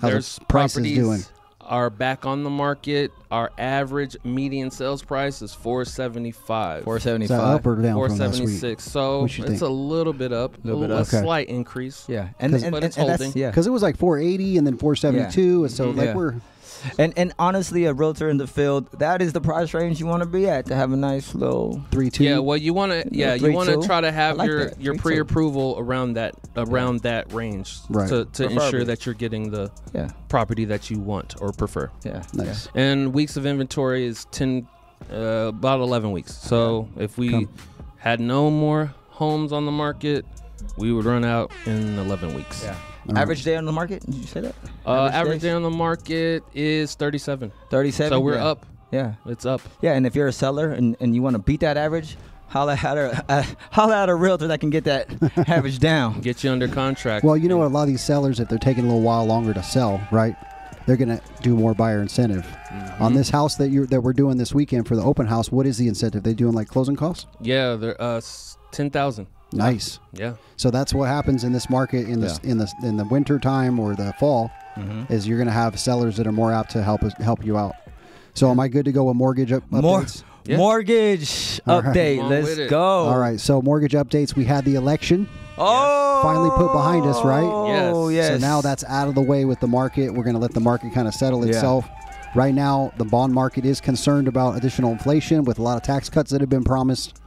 prices properties doing? are back on the market. Our average median sales price is 475. Is that 475. up or down from last week? 476. So What you it's think? a little bit up, Little bit up. Okay. slight increase. Yeah. But it's that's- holding. yeah. Because it was like 480 and then 472. And so, like, Yeah. we're... And honestly, a realtor in the field, that is the price range you want to be at to have a nice little 3-2. Yeah, well, you want to you 3-2. want to try to have I like your that. 3-2. pre-approval around that range Right. to Preferably. ensure that you're getting the yeah. property that you want or prefer. Yeah. Nice. And weeks of inventory is about 11 weeks. So if we had no more homes on the market, we would run out in 11 weeks. Yeah. All Average day on the market? Did you say that? Average days? day on the market is 37. 37. So we're yeah. up. Yeah. It's up. Yeah. And if you're a seller and you want to beat that average, holla at a realtor that can get that average down. Get you under contract. Well, you know what? A lot of these sellers, if they're taking a little while longer to sell, right, they're going to do more buyer incentive. Mm-hmm. On this house that we're doing this weekend for the open house, what is the incentive? They doing like closing costs? Yeah, they're 10,000. Nice. Yeah. So that's what happens in this market in the winter time or the fall, is you're going to have sellers that are more apt to help you out. So am I good to go with mortgage updates? Yeah. Mortgage All right. update. Come on Let's with it. go. All right. So mortgage updates. We had the election Oh, finally put behind us, right? Oh, Yes. yes. So now that's out of the way with the market. We're going to let the market kind of settle itself. Right now, the bond market is concerned about additional inflation with a lot of tax cuts that have been promised.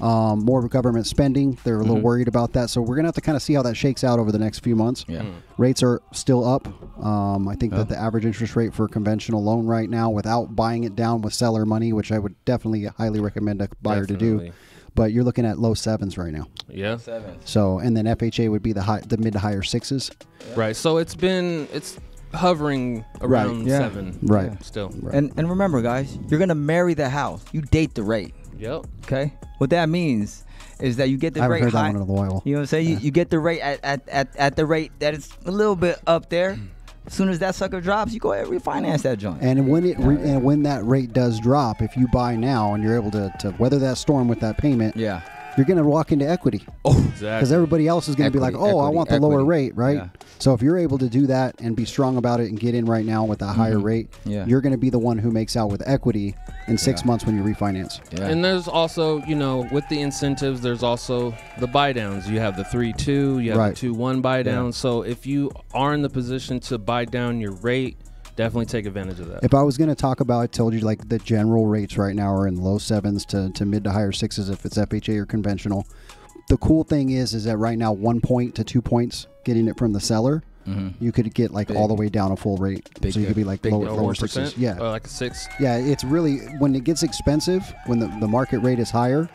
More government spending. They're a little worried about that. So we're going to have to kind of see how that shakes out over the next few months. Yeah. Rates are still up. I think that the average interest rate for a conventional loan right now, without buying it down with seller money, which I would definitely highly recommend a buyer to do, Definitely. but you're looking at low 7s right now. Yeah. So, and then FHA would be the mid to higher 6s. Right. So it's hovering around Yeah. 7. Right. Still. And remember, guys, you're gonna marry the house. You date the rate. Yep. Okay. What that means is that you get the I haven't rate heard that high. one in a while. You know what I'm saying? You get the rate at the rate that it's a little bit up there. As soon as that sucker drops, you go ahead and refinance that joint. And when that rate does drop, if you buy now and you're able to weather that storm with that payment, Yeah. you're going to walk into equity. Oh, Because Exactly. everybody else is going to be like, Equity, oh, I want the lower equity. rate, right? Yeah. So if you're able to do that and be strong about it and get in right now with a higher rate, Yeah. you're going to be the one who makes out with equity in 6 months when you refinance. yeah. And there's also, with the incentives, there's also the buy downs. You have the 3-2, you have Right. the 2-1 buy down. So if you are in the position to buy down your rate, definitely take advantage of that. If I was going to talk about, I told you like the general rates right now are in low 7s to mid to higher 6s if it's FHA or conventional. The cool thing is that right now 1 point to 2 points getting it from the seller, you could get like all the way down a full rate. Big So you could be like big lower, deal. lower 1%, 6s. Yeah. or like a 6. Yeah, it's really, when it gets expensive, when the market rate is higher,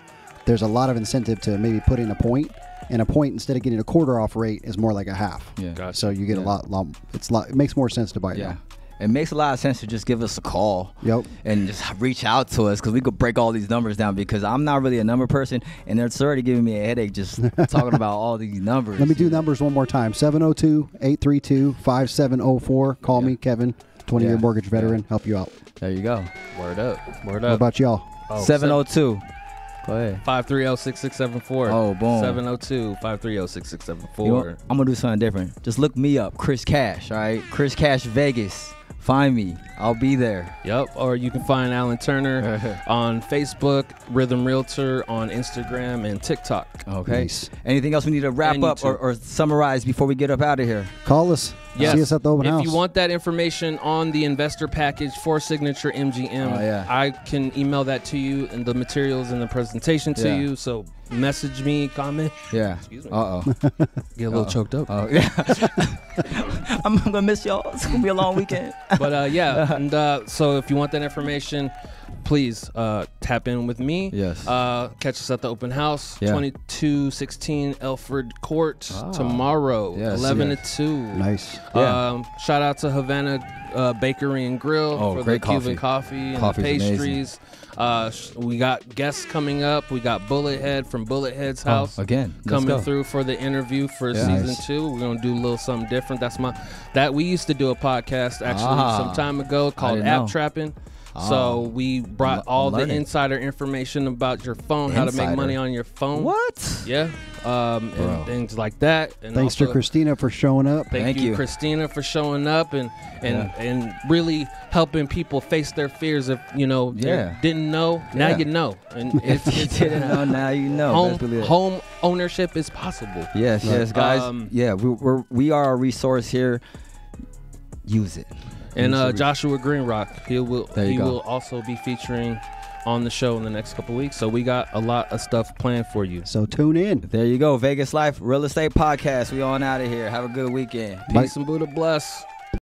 there's a lot of incentive to maybe put in a point. And a point, instead of getting a quarter off rate, is more like a half. Yeah. Gotcha. So you get a lot, it makes more sense to buy it Yeah. now. It makes a lot of sense to just give us a call. Yep. And just reach out to us because we could break all these numbers down because I'm not really a number person and it's already giving me a headache just talking about all these numbers. Let me do numbers one more time. 702-832-5704. Call me, Kevin, 20-year Yeah. mortgage veteran. Help you out. There you go. Word up. Word What up. about y'all? 702. Go ahead. 530-6674. Oh, boom. 702-530-6674. You know what? I'm gonna do something different. Just look me up, Chris Cash. All right, Chris Cash Vegas. Find me. I'll be there. Yep. Or you can find Alan Turner on Facebook, Rhythm Realtor on Instagram and TikTok. Okay. Nice. Anything else we need to wrap And up YouTube. or summarize before we get up out of here? Call us. Yes. See us at the open house. If you want that information on the investor package for Signature MGM, Oh, yeah. I can email that to you and the materials and the presentation to Yeah. you. So message me, comment. Yeah. Excuse me. Uh oh. Get a little choked up. Oh yeah. I'm gonna miss y'all. It's gonna be a long weekend. But yeah, and so if you want that information, please tap in with me. Yes. Catch us at the open house, Yeah. 2216 Elford Court tomorrow, Yes, 11 yeah. to 2. Nice. Yeah. Shout out to Havana Bakery and Grill Oh, for the great Cuban coffee and the Coffee's amazing. pastries. We got guests coming up. We got Bullethead from Bullethead's house again, let's coming go. through for the interview for Yeah. season Nice. 2. We're gonna do a little something different. That we used to do a podcast actually some time ago called didn't App know. Trapping. So we brought I'm all the learning. insider information about your phone, how to make Insider? money on your phone. What? Yeah, and things like that. And Thanks to also, Christina for showing up. Thank you, Christina, for showing up and really helping people face their fears. If they didn't know, now Yeah. you know. And If you didn't know, now you know. Best believe it. home ownership is possible. Yes, yes, guys. Yeah, we are a resource here. Use it. And Use it. Joshua Greenrock, he will There you go. will also be featuring on the show in the next couple weeks. So we got a lot of stuff planned for you. So tune in. There you go. Vegas Life Real Estate Podcast. We on out of here. Have a good weekend. Peace and Buddha bless.